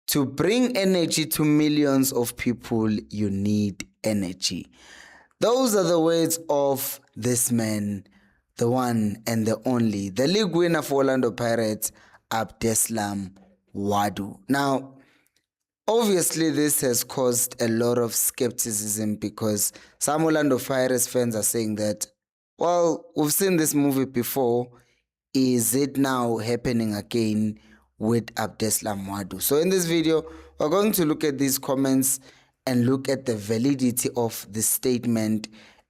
To bring energy to millions of people, you need energy. Those are the words of this man, the one and the only, the league winner for Orlando Pirates, Abdeslam Wadu. Now, obviously, this has caused a lot of skepticism because some Orlando Pirates fans are saying that, well, we've seen this movie before. Is it now happening again with Abdeslam Wadu? So in this video, we're going to look at these comments and look at the validity of the statement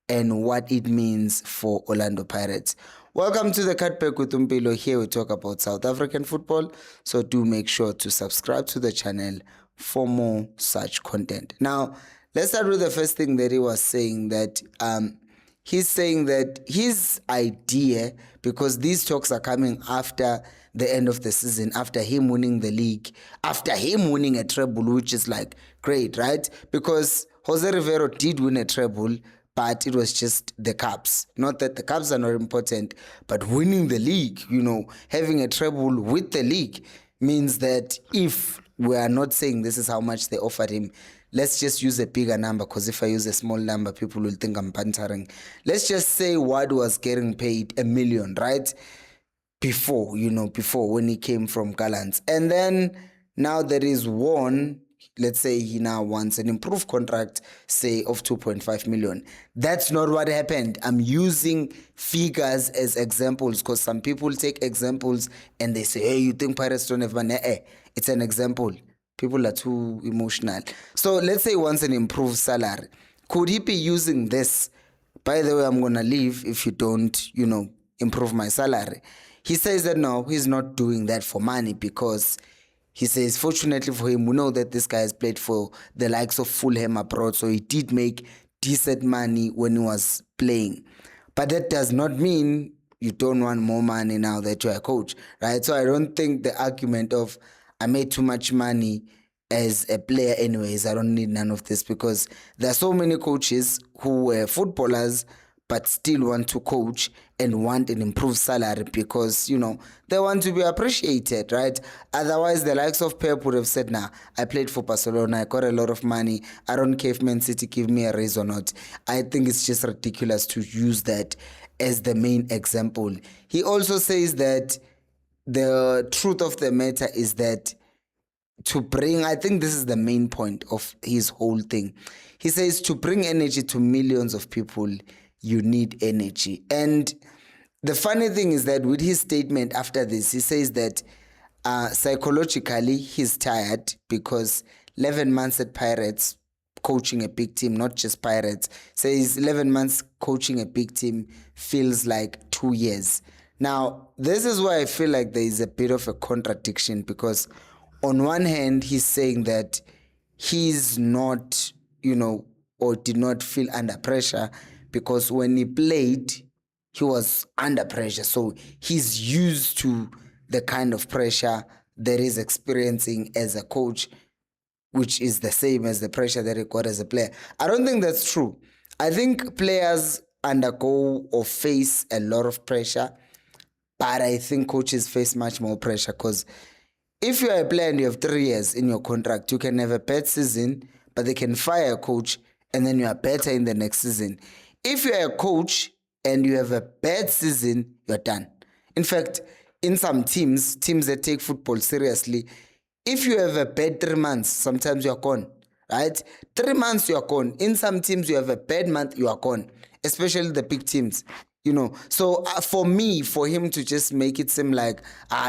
and what it means for Orlando Pirates. Welcome to the Cutback with Umpilo. Here we talk about South African football, so do make sure to subscribe to the channel for more such content. Now, let's start with the first thing that he was saying, that he's saying that his idea, because these talks are coming after the end of the season, after him winning the league, after him winning a treble, which is like great, right? Because Jose Rivero did win a treble, but it was just the cups. Not that the cups are not important, but winning the league, having a treble with the league means that if we are not saying this is how much they offered him, let's just use a bigger number, because if I use a small number, people will think I'm bantering. Let's just say Wadu was getting paid $1 million, right? Before when he came from Gallants. And then now there is one, let's say he now wants an improved contract, say of 2.5 million. That's not what happened. I'm using figures as examples because some people take examples and they say, hey, you think Pirates don't have money? It's an example. People are too emotional. So let's say he wants an improved salary. Could he be using this? By the way, I'm going to leave if you don't, improve my salary. He says that no, he's not doing that for money, because he says, fortunately for him, we know that this guy has played for the likes of Fulham abroad, so he did make decent money when he was playing. But that does not mean you don't want more money now that you're a coach, right? So I don't think the argument of I made too much money as a player anyways, I don't need none of this, because there are so many coaches who were footballers but still want to coach and want an improved salary because, they want to be appreciated, right? Otherwise, the likes of Pep would have said, nah, I played for Barcelona, I got a lot of money, I don't care if Man City give me a raise or not. I think it's just ridiculous to use that as the main example. He also says that the truth of the matter is that I think this is the main point of his whole thing. He says to bring energy to millions of people, you need energy. And the funny thing is that with his statement after this, he says that psychologically he's tired because 11 months at Pirates coaching a big team, not just Pirates, says 11 months coaching a big team feels like 2 years. Now, this is why I feel like there is a bit of a contradiction, because on one hand, he's saying that he's not, or did not feel under pressure, because when he played, he was under pressure. So he's used to the kind of pressure that he's experiencing as a coach, which is the same as the pressure that he got as a player. I don't think that's true. I think players undergo or face a lot of pressure, but I think coaches face much more pressure, because if you're a player and you have 3 years in your contract, you can have a bad season, but they can fire a coach and then you are better in the next season. If you're a coach and you have a bad season, you're done. In fact, in some teams that take football seriously, if you have a bad 3 months, sometimes you're gone, right? 3 months, you're gone. In some teams, you have a bad month, you are gone, especially the big teams. So for him to just make it seem like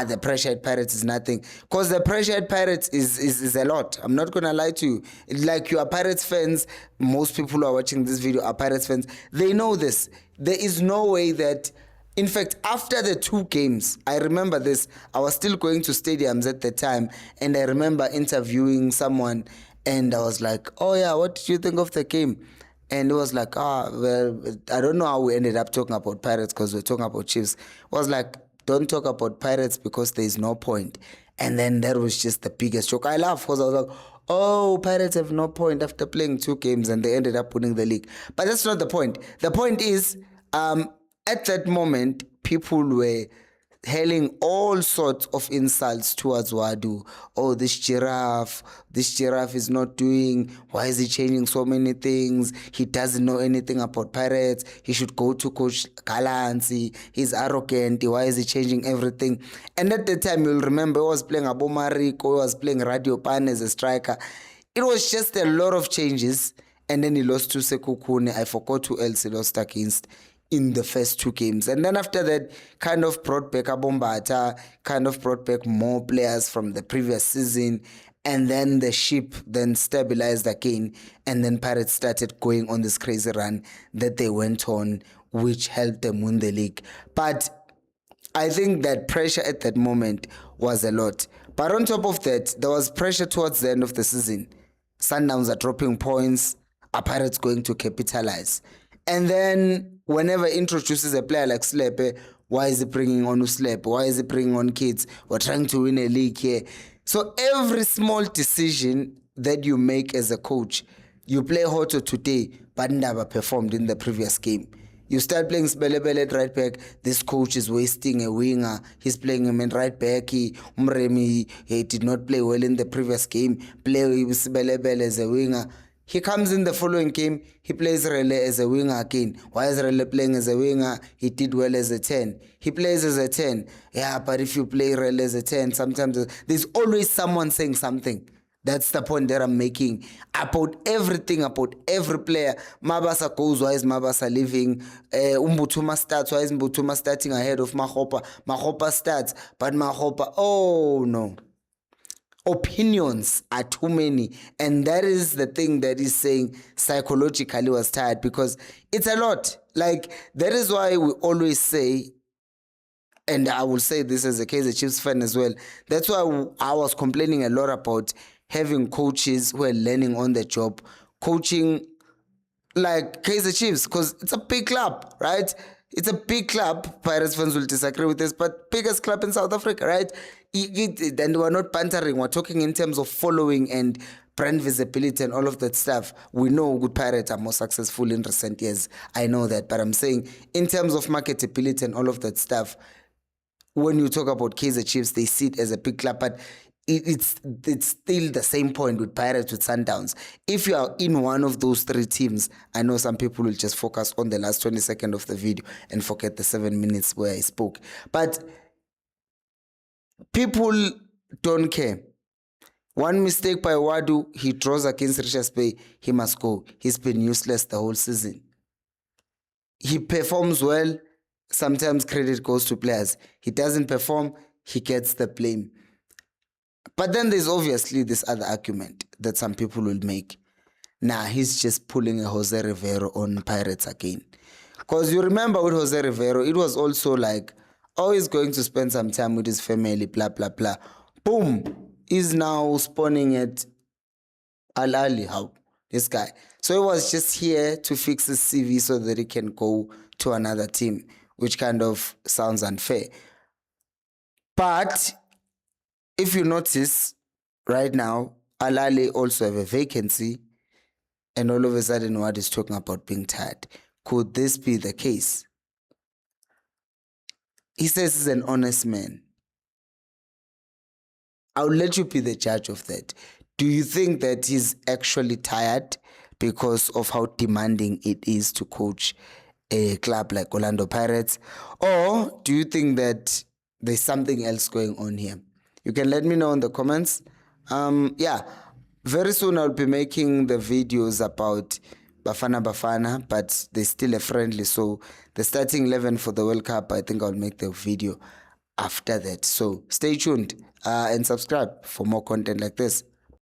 the pressure at Pirates is nothing, because the pressure at Pirates is a lot. I'm not gonna lie to you. Like, you are Pirates fans, most people who are watching this video are Pirates fans. They know this. There is no way that, in fact, after the 2 games, I remember this, I was still going to stadiums at the time, and I remember interviewing someone, and I was like, oh yeah, what did you think of the game? And it was like, well, I don't know how we ended up talking about Pirates, because we're talking about Chiefs. It was like, don't talk about Pirates because there's no point. And then that was just the biggest joke. I laughed because I was like, oh, Pirates have no point after playing 2 games and they ended up winning the league. But that's not the point. The point is, at that moment, people were hurling all sorts of insults towards Wadu. Oh, this giraffe is not doing, why is he changing so many things? He doesn't know anything about Pirates. He should go to Coach Galanzi. He's arrogant. Why is he changing everything? And at the time, you'll remember, he was playing Abomariko, he was playing Radio Pan as a striker. It was just a lot of changes. And then he lost to Sekhukhune. I forgot who else he lost against in the first 2 games. And then after that, kind of brought back Abombata, kind of brought back more players from the previous season. And then the ship then stabilized again. And then Pirates started going on this crazy run that they went on, which helped them win the league. But I think that pressure at that moment was a lot. But on top of that, there was pressure towards the end of the season. Sundowns are dropping points. Are Pirates going to capitalize? And then whenever he introduces a player like Slepe, why is he bringing on Slepe? Why is he bringing on kids? We're trying to win a league here. So every small decision that you make as a coach, you play Hoto today, but never performed in the previous game. You start playing Sibelebele at right back, this coach is wasting a winger. He's playing him in right back. Umremi, he did not play well in the previous game. Play Sibelebele as a winger. He comes in the following game, he plays Rele as a winger again. Why is Rele playing as a winger? He did well as a 10. He plays as a 10. Yeah, but if you play Rele as a 10, sometimes there's always someone saying something. That's the point that I'm making about everything, about every player. Mabasa goes, why is Mabasa leaving? Mbutuma starts, why is Mbutuma starting ahead of Mahopa? Mahopa starts, but Mahopa, oh no. Opinions are too many, and that is the thing that is saying psychologically was tired, because it's a lot. Like, that is why we always say, and I will say this as a Kaizer Chiefs fan as well, that's why I was complaining a lot about having coaches who are learning on the job, coaching like Kaizer Chiefs, because it's a big club, right? It's a big club. Pirates fans will disagree with this, but biggest club in South Africa, right? And we're not bantering. We're talking in terms of following and brand visibility and all of that stuff. We know good Pirates are more successful in recent years. I know that, but I'm saying in terms of marketability and all of that stuff, when you talk about Kaizer Chiefs, they see it as a big club, but it's still the same point with Pirates, with Sundowns. If you are in one of those 3 teams, I know some people will just focus on the last 20 seconds of the video and forget the 7 minutes where I spoke. But people don't care. One mistake by Wadu, he draws against Richards Bay, he must go. He's been useless the whole season. He performs well, sometimes credit goes to players. He doesn't perform, he gets the blame. But then there's obviously this other argument that some people will make. Nah, he's just pulling a Jose Rivero on Pirates again. Because you remember with Jose Rivero, it was also like, oh, he's going to spend some time with his family, blah, blah, blah. Boom, he's now spawning at Al Ahly, how? This guy. So he was just here to fix his CV so that he can go to another team, which kind of sounds unfair. But if you notice, right now, Al Ahly also have a vacancy, and all of a sudden, what is talking about being tired? Could this be the case? He says he's an honest man. I'll let you be the judge of that. Do you think that he's actually tired because of how demanding it is to coach a club like Orlando Pirates? Or do you think that there's something else going on here? You can let me know in the comments. Yeah, very soon I'll be making the videos about Bafana, but they're still a friendly. So the starting 11 for the World Cup, I think I'll make the video after that. So stay tuned and subscribe for more content like this.